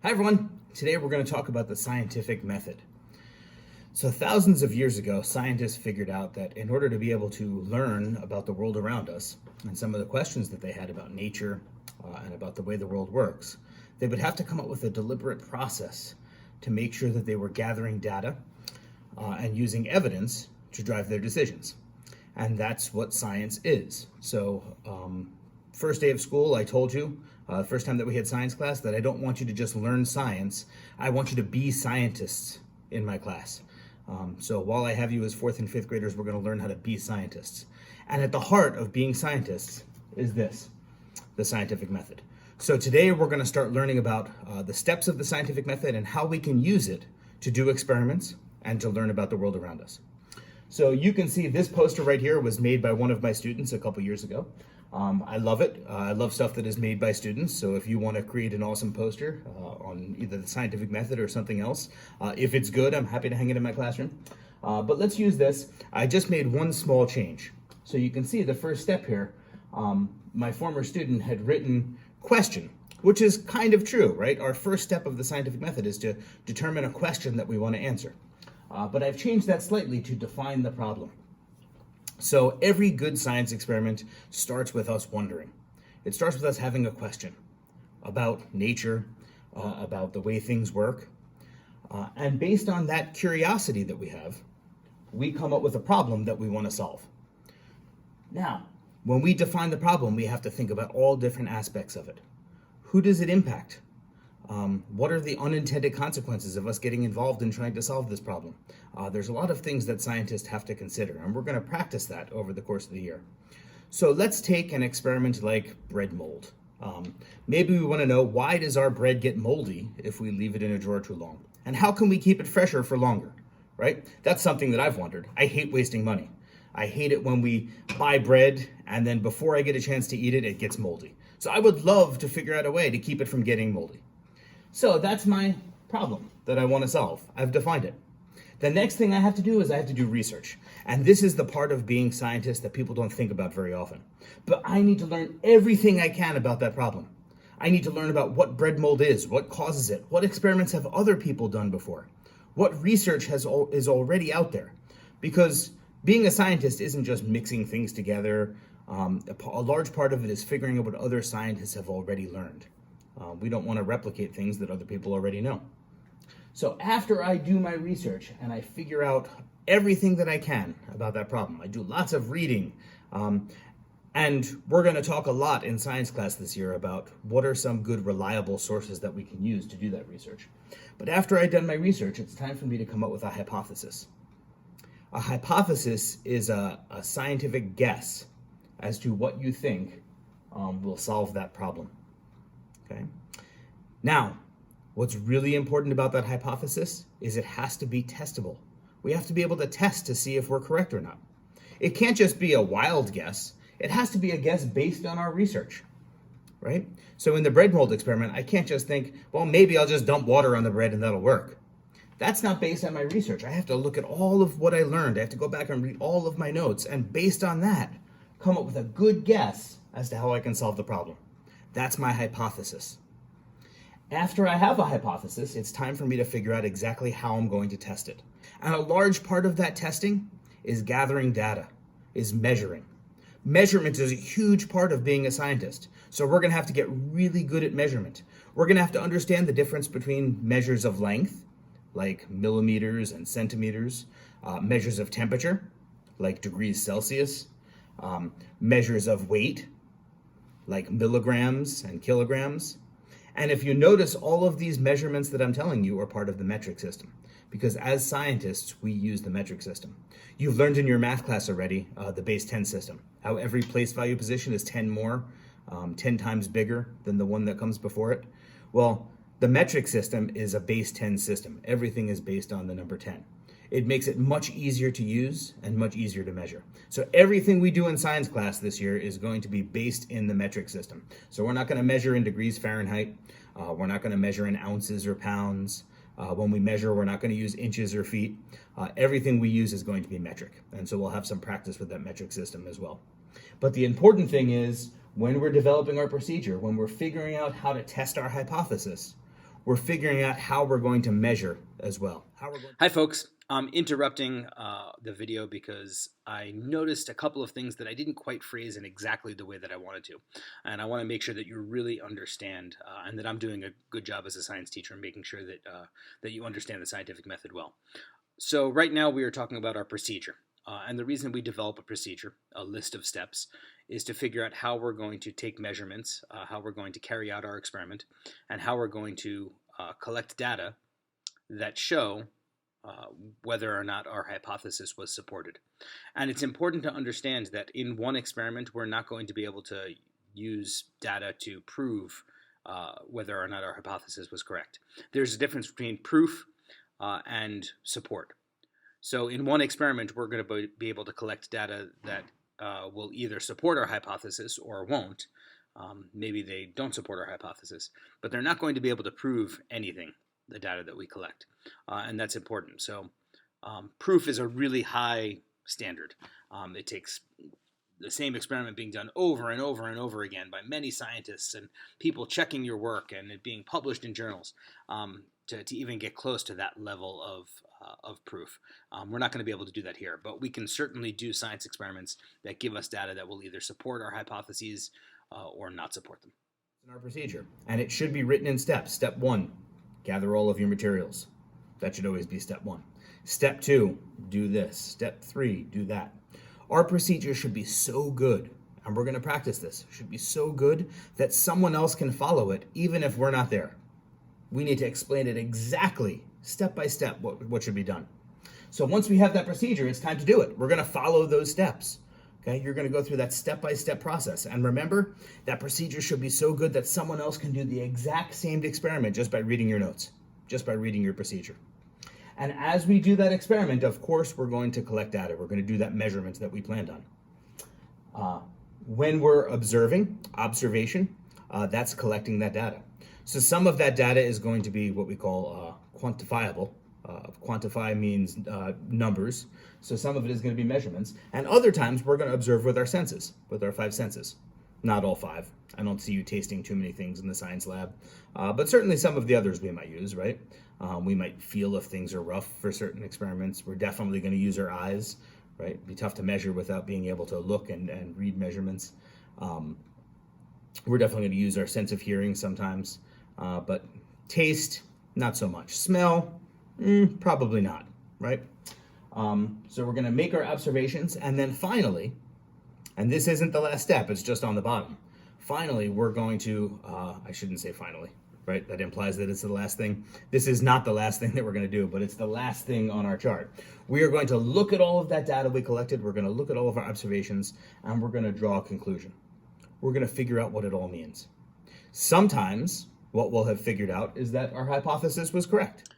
Hi everyone, today we're going to talk about the scientific method. So thousands of years ago, scientists figured out that in order to be able to learn about the world around us and some of the questions that they had about nature and about the way the world works, they would have to come up with a deliberate process to make sure that they were gathering data and using evidence to drive their decisions. And that's what science is. So first day of school, I told you, first time that we had science class, that I don't want you to just learn science. I want you to be scientists in my class. So while I have you as fourth and fifth graders, we're going to learn how to be scientists. And at the heart of being scientists is this, the scientific method. So today we're going to start learning about the steps of the scientific method and how we can use it to do experiments and to learn about the world around us. So you can see this poster right here was made by one of my students a couple years ago. I love it. I love stuff that is made by students. So if you want to create an awesome poster on either the scientific method or something else, if it's good, I'm happy to hang it in my classroom. But let's use this. I just made one small change. So you can see the first step here. My former student had written question, which is kind of true, right? Our first step of the scientific method is to determine a question that we want to answer. But I've changed that slightly to define the problem. So every good science experiment starts with us wondering. It starts with us having a question about nature, about the way things work. And based on that curiosity that we have, we come up with a problem that we want to solve. Now, when we define the problem, we have to think about all different aspects of it. Who does it impact? What are the unintended consequences of us getting involved in trying to solve this problem? There's a lot of things that scientists have to consider, and we're going to practice that over the course of the year. So let's take an experiment like bread mold. Maybe we want to know, why does our bread get moldy if we leave it in a drawer too long? And how can we keep it fresher for longer, right? That's something that I've wondered. I hate wasting money. I hate it when we buy bread and then before I get a chance to eat it, it gets moldy. So I would love to figure out a way to keep it from getting moldy. So that's my problem that I want to solve. I've defined it. The next thing I have to do is I have to do research. And this is the part of being scientists that people don't think about very often. But I need to learn everything I can about that problem. I need to learn about what bread mold is, what causes it, what experiments have other people done before, what research is already out there. Because being a scientist isn't just mixing things together. A large part of it is figuring out what other scientists have already learned. We don't want to replicate things that other people already know. So after I do my research and I figure out everything that I can about that problem, I do lots of reading. And we're going to talk a lot in science class this year about what are some good reliable sources that we can use to do that research. But after I've done my research, it's time for me to come up with a hypothesis. A hypothesis is a scientific guess as to what you think will solve that problem. Okay. Now, what's really important about that hypothesis is it has to be testable. We have to be able to test to see if we're correct or not. It can't just be a wild guess. It has to be a guess based on our research, right? So in the bread mold experiment, I can't just think, well, maybe I'll just dump water on the bread and that'll work. That's not based on my research. I have to look at all of what I learned. I have to go back and read all of my notes, and based on that, come up with a good guess as to how I can solve the problem. That's my hypothesis. After I have a hypothesis, it's time for me to figure out exactly how I'm going to test it. And a large part of that testing is gathering data, is measuring. Measurement is a huge part of being a scientist. So we're going to have to get really good at measurement. We're going to have to understand the difference between measures of length, like millimeters and centimeters, measures of temperature, like degrees Celsius, measures of weight, like milligrams and kilograms. And if you notice, all of these measurements that I'm telling you are part of the metric system, because as scientists, we use the metric system. You've learned in your math class already the base 10 system, how every place value position is 10 more, 10 times bigger than the one that comes before it. Well, the metric system is a base 10 system. Everything is based on the number 10. It makes it much easier to use and much easier to measure. So everything we do in science class this year is going to be based in the metric system. So we're not going to measure in degrees Fahrenheit. We're not going to measure in ounces or pounds. When we measure, we're not going to use inches or feet. Everything we use is going to be metric. And so we'll have some practice with that metric system as well. But the important thing is, when we're developing our procedure, when we're figuring out how to test our hypothesis, we're figuring out how we're going to measure as well. Hi, folks. I'm interrupting the video because I noticed a couple of things that I didn't quite phrase in exactly the way that I wanted to. And I want to make sure that you really understand and that I'm doing a good job as a science teacher in making sure that, that you understand the scientific method well. So right now we are talking about our procedure. And the reason we develop a procedure, a list of steps, is to figure out how we're going to take measurements, how we're going to carry out our experiment, and how we're going to collect data that show whether or not our hypothesis was supported. And it's important to understand that in one experiment, we're not going to be able to use data to prove whether or not our hypothesis was correct. There's a difference between proof and support. So in one experiment, we're going to be able to collect data that will either support our hypothesis or won't. Maybe they don't support our hypothesis, but they're not going to be able to prove anything, the data that we collect, and that's important. So proof is a really high standard. It takes the same experiment being done over and over and over again by many scientists and people checking your work and it being published in journals to even get close to that level of proof. We're not going to be able to do that here, but we can certainly do science experiments that give us data that will either support our hypotheses or not support them. In our procedure, and it should be written in steps. Step 1, gather all of your materials. That should always be step 1. Step 2, do this. Step 3, do that. Our procedure should be so good, and we're going to practice this, should be so good that someone else can follow it even if we're not there. We need to explain it exactly, step by step, what should be done. So once we have that procedure, it's time to do it. We're going to follow those steps. Okay, you're going to go through that step-by-step process. And remember, that procedure should be so good that someone else can do the exact same experiment just by reading your notes, just by reading your procedure. And as we do that experiment, of course, we're going to collect data. We're going to do that measurement that we planned on. When we're observation, that's collecting that data. So some of that data is going to be what we call quantifiable. Quantify means numbers, so some of it is going to be measurements, and other times we're going to observe with our senses, with our 5 senses. Not all 5. I don't see you tasting too many things in the science lab, but certainly some of the others we might use, right? We might feel if things are rough for certain experiments. We're definitely going to use our eyes, right? It'd be tough to measure without being able to look and read measurements. We're definitely going to use our sense of hearing sometimes, but taste, not so much. Smell, probably not, right? So we're going to make our observations, and then finally, and this isn't the last step, it's just on the bottom. Finally, we're going to, I shouldn't say finally, right? That implies that it's the last thing. This is not the last thing that we're going to do, but it's the last thing on our chart. We are going to look at all of that data we collected, we're going to look at all of our observations, and we're going to draw a conclusion. We're going to figure out what it all means. Sometimes, what we'll have figured out is that our hypothesis was correct.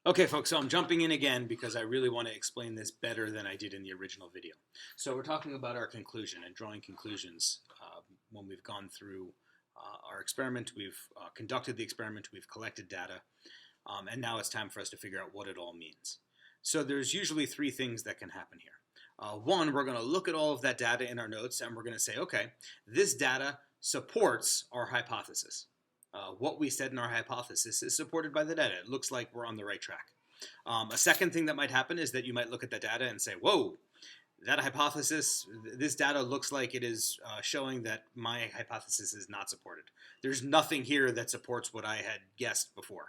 Okay, folks, so I'm jumping in again because I really want to explain this better than I did in the original video. So we're talking about our conclusion and drawing conclusions when we've gone through our experiment, we've conducted the experiment, we've collected data, and now it's time for us to figure out what it all means. So there's usually 3 things that can happen here. One, we're going to look at all of that data in our notes and we're going to say, okay, this data supports our hypothesis. What we said in our hypothesis is supported by the data. It looks like we're on the right track. A second thing that might happen is that you might look at the data and say, whoa, that hypothesis, this data looks like it is showing that my hypothesis is not supported. There's nothing here that supports what I had guessed before.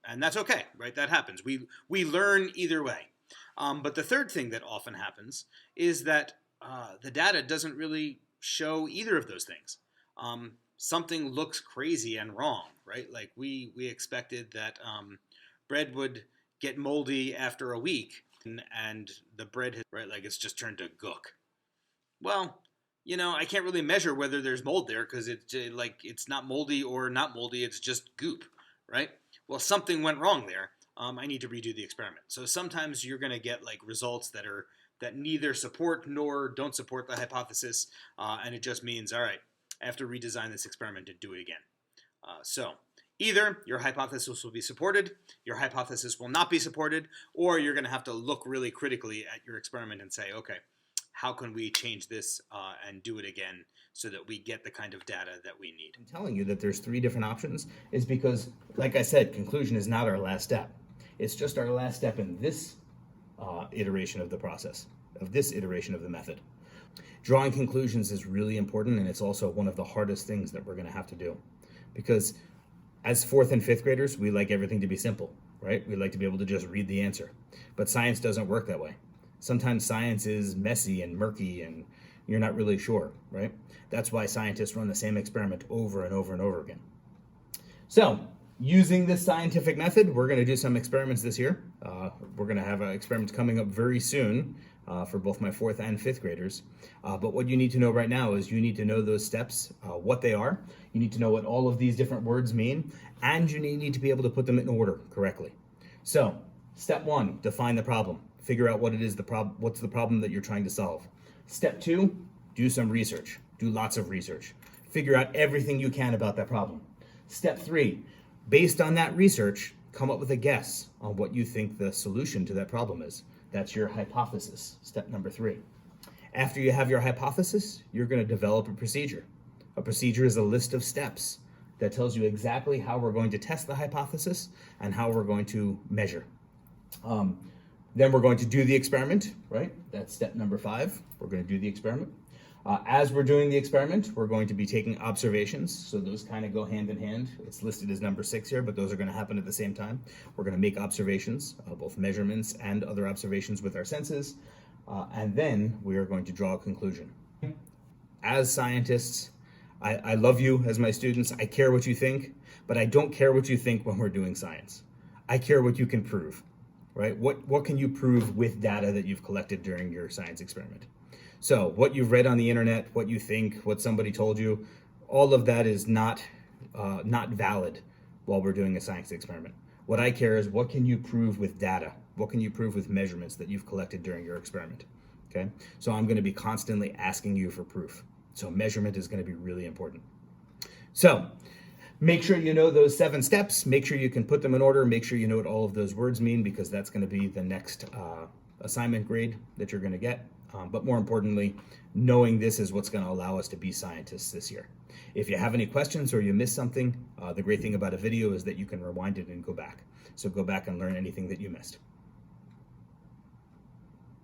And that's okay, right? That happens. We learn either way. But the third thing that often happens is that the data doesn't really show either of those things. Something looks crazy and wrong, right? Like we expected that bread would get moldy after a week, and the bread, right, like it's just turned to gook. Well, you know, I can't really measure whether there's mold there because it's not moldy or not moldy, it's just goop, right? Well, something went wrong there. I need to redo the experiment. So sometimes you're going to get like results that neither support nor don't support the hypothesis, and it just means, all right, I have to redesign this experiment and do it again. So either your hypothesis will be supported, your hypothesis will not be supported, or you're going to have to look really critically at your experiment and say, okay, how can we change this and do it again so that we get the kind of data that we need. I'm telling you that there's 3 different options is because, like I said, conclusion is not our last step. It's just our last step in this iteration of the process, of this iteration of the method. Drawing conclusions is really important, and it's also one of the hardest things that we're going to have to do, because as 4th and 5th graders, we like everything to be simple, right? We like to be able to just read the answer. But science doesn't work that way. Sometimes science is messy and murky and you're not really sure, right? That's why scientists run the same experiment over and over and over again. So, using this scientific method, we're going to do some experiments this year. We're going to have experiments coming up very soon for both my 4th and 5th graders. But what you need to know right now is you need to know those steps, what they are. You need to know what all of these different words mean, and you need to be able to put them in order correctly. So, step 1, define the problem. Figure out what it is what's the problem that you're trying to solve. Step 2, do some research. Do lots of research. Figure out everything you can about that problem. Step 3, based on that research, come up with a guess on what you think the solution to that problem is. That's your hypothesis, step number 3. After you have your hypothesis, you're going to develop a procedure. A procedure is a list of steps that tells you exactly how we're going to test the hypothesis and how we're going to measure. Then we're going to do the experiment, right? That's step number 5. We're going to do the experiment. As we're doing the experiment, we're going to be taking observations. So those kind of go hand in hand. It's listed as number 6 here, but those are going to happen at the same time. We're going to make observations, both measurements and other observations with our senses. And then we are going to draw a conclusion. As scientists, I love you as my students. I care what you think, but I don't care what you think when we're doing science. I care what you can prove, right? What can you prove with data that you've collected during your science experiment? So what you've read on the internet, what you think, what somebody told you, all of that is not valid while we're doing a science experiment. What I care is what can you prove with data? What can you prove with measurements that you've collected during your experiment? Okay, so I'm going to be constantly asking you for proof. So measurement is going to be really important. So make sure you know those 7 steps. Make sure you can put them in order. Make sure you know what all of those words mean, because that's going to be the next assignment grade that you're going to get. But more importantly, knowing this is what's going to allow us to be scientists this year. If you have any questions or you missed something, the great thing about a video is that you can rewind it and go back. So go back and learn anything that you missed.